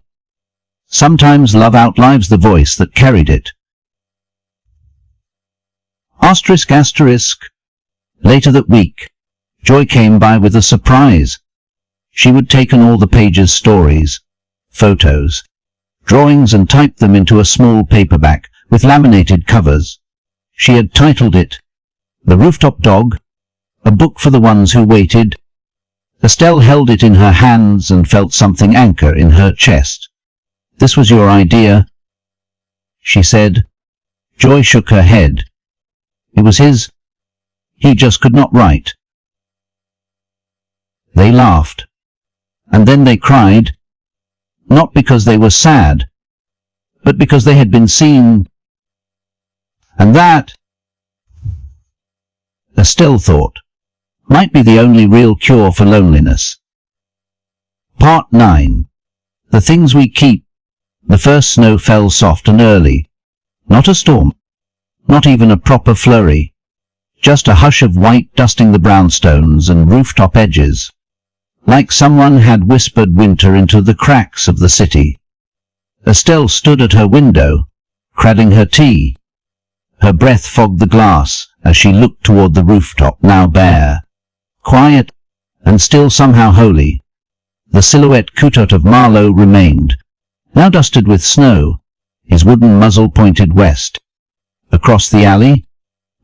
[SPEAKER 1] Sometimes love outlives the voice that carried it. Asterisk asterisk. Later that week, Joy came by with a surprise. She would taken all the pages' stories, photos, drawings and typed them into a small paperback with laminated covers. She had titled it, "The Rooftop Dog, a book for the ones who waited." Estelle held it in her hands and felt something anchor in her chest. "This was your idea?" she said. Joy shook her head. It was his. He just could not write. They laughed. And then they cried. Not because they were sad, but because they had been seen. And that, Estelle thought, might be the only real cure for loneliness. Part 9. The Things We Keep. The first snow fell soft and early. Not a storm. Not even a proper flurry. Just a hush of white dusting the brownstones and rooftop edges. Like someone had whispered winter into the cracks of the city. Estelle stood at her window, cradding her tea. Her breath fogged the glass as she looked toward the rooftop, now bare, quiet, and still somehow holy. The silhouette cutout of Marlowe remained, now dusted with snow, his wooden muzzle pointed west. Across the alley,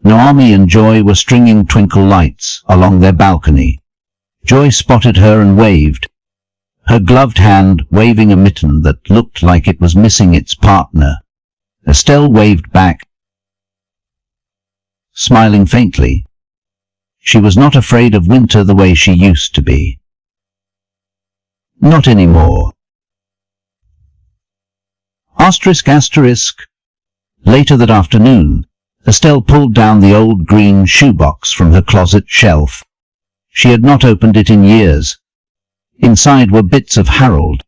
[SPEAKER 1] Naomi and Joy were stringing twinkle lights along their balcony. Joy spotted her and waved, her gloved hand waving a mitten that looked like it was missing its partner. Estelle waved back, smiling faintly. She was not afraid of winter the way she used to be. Not anymore. Asterisk asterisk. Later that afternoon, Estelle pulled down the old green shoebox from her closet shelf. She had not opened it in years. Inside were bits of Harold.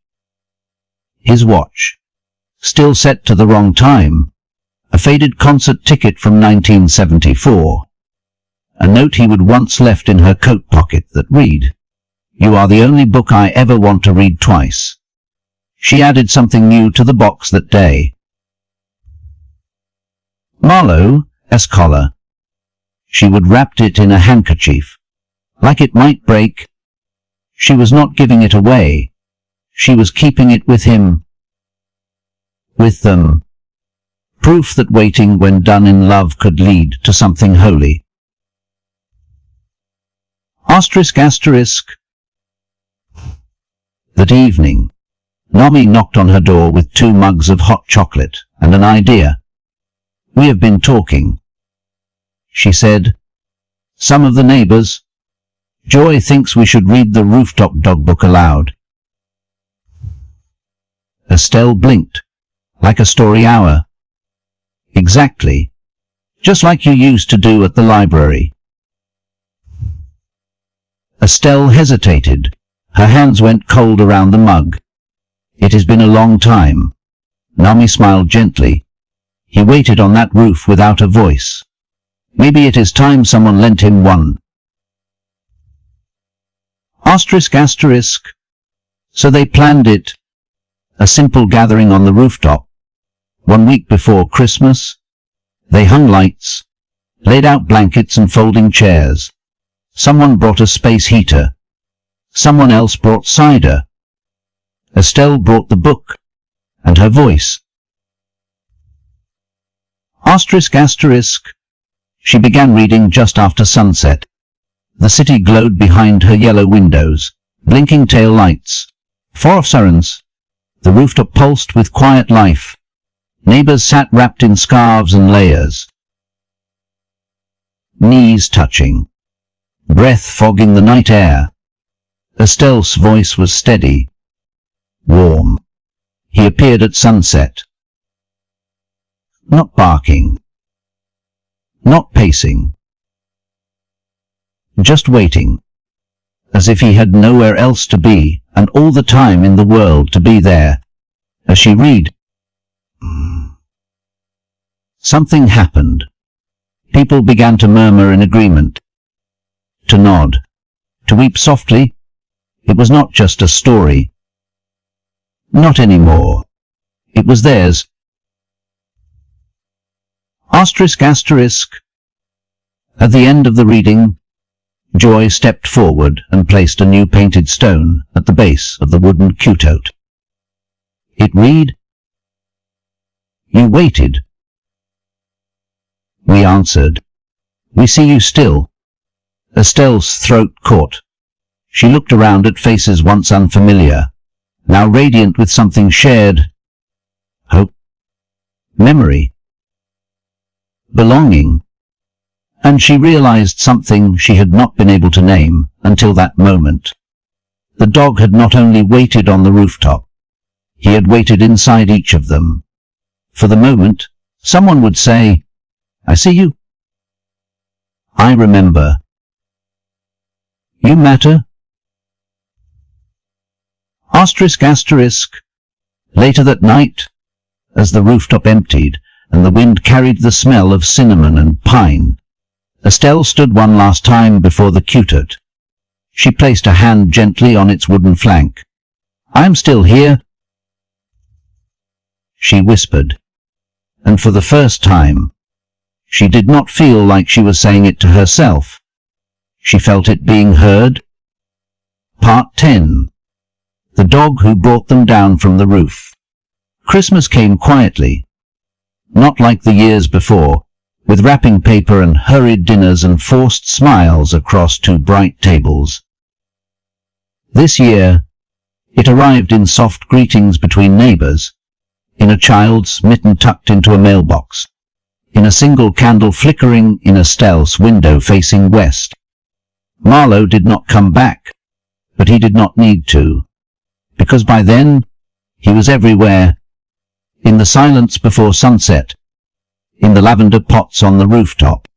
[SPEAKER 1] His watch, still set to the wrong time, a faded concert ticket from 1974, a note he would once left in her coat pocket that read, "You are the only book I ever want to read twice." She added something new to the box that day. Marlowe, S. collar. She would wrapped it in a handkerchief, like it might break. She was not giving it away. She was keeping it with him. With them. Proof that waiting when done in love could lead to something holy. Asterisk asterisk. That evening, Naomi knocked on her door with 2 mugs of hot chocolate and an idea. "We have been talking," she said. "Some of the neighbors. Joy thinks we should read the Rooftop Dog book aloud." Estelle blinked, like a story hour. Exactly. Just like you used to do at the library. Estelle hesitated. Her hands went cold around the mug. "It has been a long time." Naomi smiled gently. "He waited on that roof without a voice. Maybe it is time someone lent him one." Asterisk asterisk. So they planned it. A simple gathering on the rooftop. 1 week before Christmas. They hung lights, laid out blankets and folding chairs. Someone brought a space heater. Someone else brought cider. Estelle brought the book, and her voice. Asterisk asterisk. She began reading just after sunset. The city glowed behind her yellow windows, blinking tail lights. 4 sirens. The rooftop pulsed with quiet life. Neighbors sat wrapped in scarves and layers, knees touching, breath fogging the night air. Estelle's voice was steady, warm. He appeared at sunset. Not barking, not pacing, just waiting, as if he had nowhere else to be, and all the time in the world to be there. As she read, something happened. People began to murmur in agreement, to nod, to weep softly. It was not just a story. Not anymore. It was theirs. Asterisk, asterisk. At the end of the reading, Joy stepped forward and placed a new painted stone at the base of the wooden cutout. It read, "You waited." We answered, "We see you still." Estelle's throat caught. She looked around at faces once unfamiliar, now radiant with something shared. Hope, memory, belonging. And she realized something she had not been able to name until that moment. The dog had not only waited on the rooftop, he had waited inside each of them. For the moment, someone would say, "I see you. I remember. You matter." Asterisk, asterisk. Later that night, as the rooftop emptied and the wind carried the smell of cinnamon and pine, Estelle stood one last time before the cutout. She placed a hand gently on its wooden flank. "I'm still here," she whispered, and for the first time, she did not feel like she was saying it to herself. She felt it being heard. Part 10. The dog who brought them down from the roof. Christmas came quietly, not like the years before, with wrapping paper and hurried dinners and forced smiles across two bright tables. This year, it arrived in soft greetings between neighbors, in a child's mitten tucked into a mailbox, in a single candle flickering in Estelle's window facing west. Marlowe did not come back, but he did not need to, because by then he was everywhere, in the silence before sunset, in the lavender pots on the rooftop,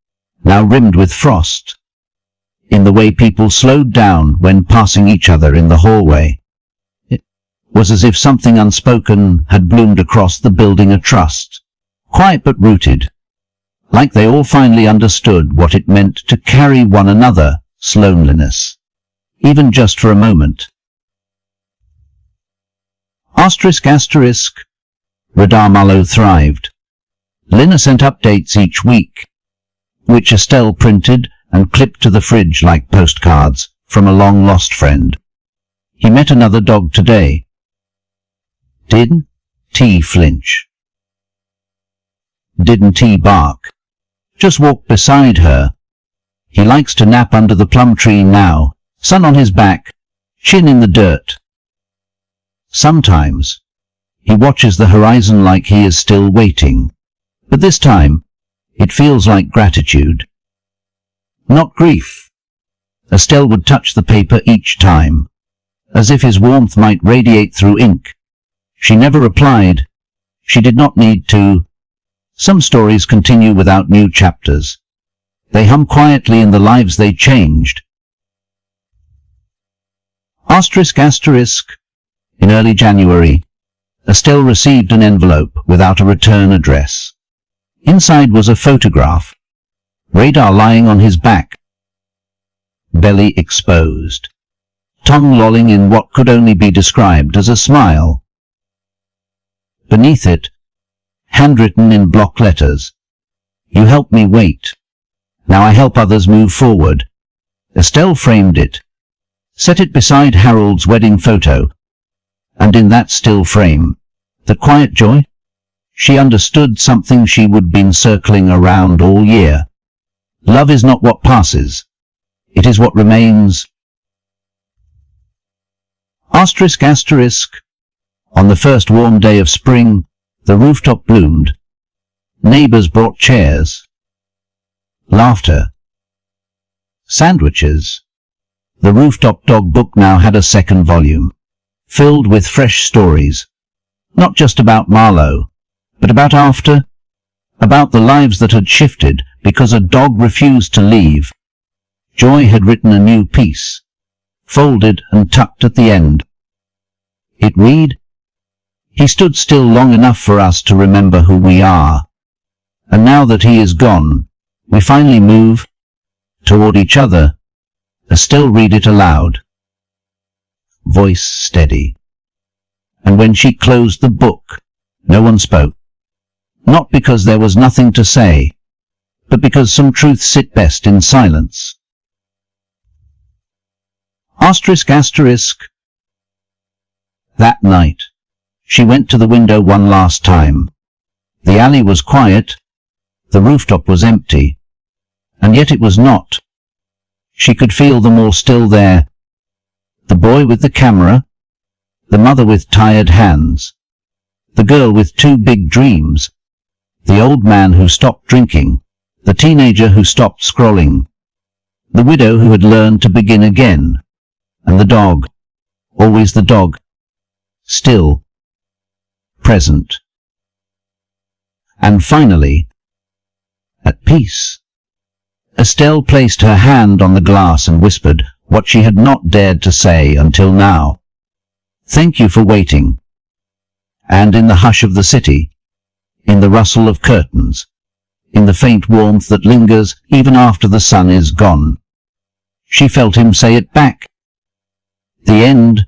[SPEAKER 1] now rimmed with frost, in the way people slowed down when passing each other in the hallway. It was as if something unspoken had bloomed across the building, a trust, quiet but rooted, like they all finally understood what it meant to carry one another's loneliness, even just for a moment. Asterisk, asterisk. Radar Marlowe thrived. Lina sent updates each week, which Estelle printed and clipped to the fridge like postcards from a long-lost friend. He met another dog today. Didn't he flinch? Didn't he bark? Just walked beside her. He likes to nap under the plum tree now, sun on his back, chin in the dirt. Sometimes he watches the horizon like he is still waiting, but this time it feels like gratitude, not grief. Estelle would touch the paper each time, as if his warmth might radiate through ink. She never replied. She did not need to. Some stories continue without new chapters. They hum quietly in the lives they changed. Asterisk, asterisk. In early January, Estelle received an envelope without a return address. Inside was a photograph. Radar lying on his back, belly exposed, tongue lolling in what could only be described as a smile. Beneath it, handwritten in block letters, "You helped me wait. Now I help others move forward." Estelle framed it, set it beside Harold's wedding photo, and in that still frame, the quiet joy, she understood something she would been circling around all year. Love is not what passes. It is what remains. Asterisk, asterisk. On the first warm day of spring, The rooftop bloomed. Neighbors brought chairs. Laughter. Sandwiches. The Rooftop dog book now had a second volume, filled with fresh stories, not just about Marlowe, but about after, about the lives that had shifted because a dog refused to leave. Joy had written a new piece, folded and tucked at the end. It read, "He stood still long enough for us to remember who we are. And now that he is gone, we finally move toward each other." Estelle read it aloud, voice steady. And when she closed the book, no one spoke. Not because there was nothing to say, but because some truths sit best in silence. Asterisk, asterisk. That night, she went to the window one last time. The alley was quiet, the rooftop was empty, and yet it was not. She could feel them all still there. The boy with the camera, the mother with tired hands, the girl with two big dreams, the old man who stopped drinking, the teenager who stopped scrolling, the widow who had learned to begin again, and the dog, always the dog, still, present. And finally, at peace. Estelle placed her hand on the glass and whispered what she had not dared to say until now. "Thank you for waiting." And in the hush of the city, in the rustle of curtains, in the faint warmth that lingers even after the sun is gone, she felt him say it back. The end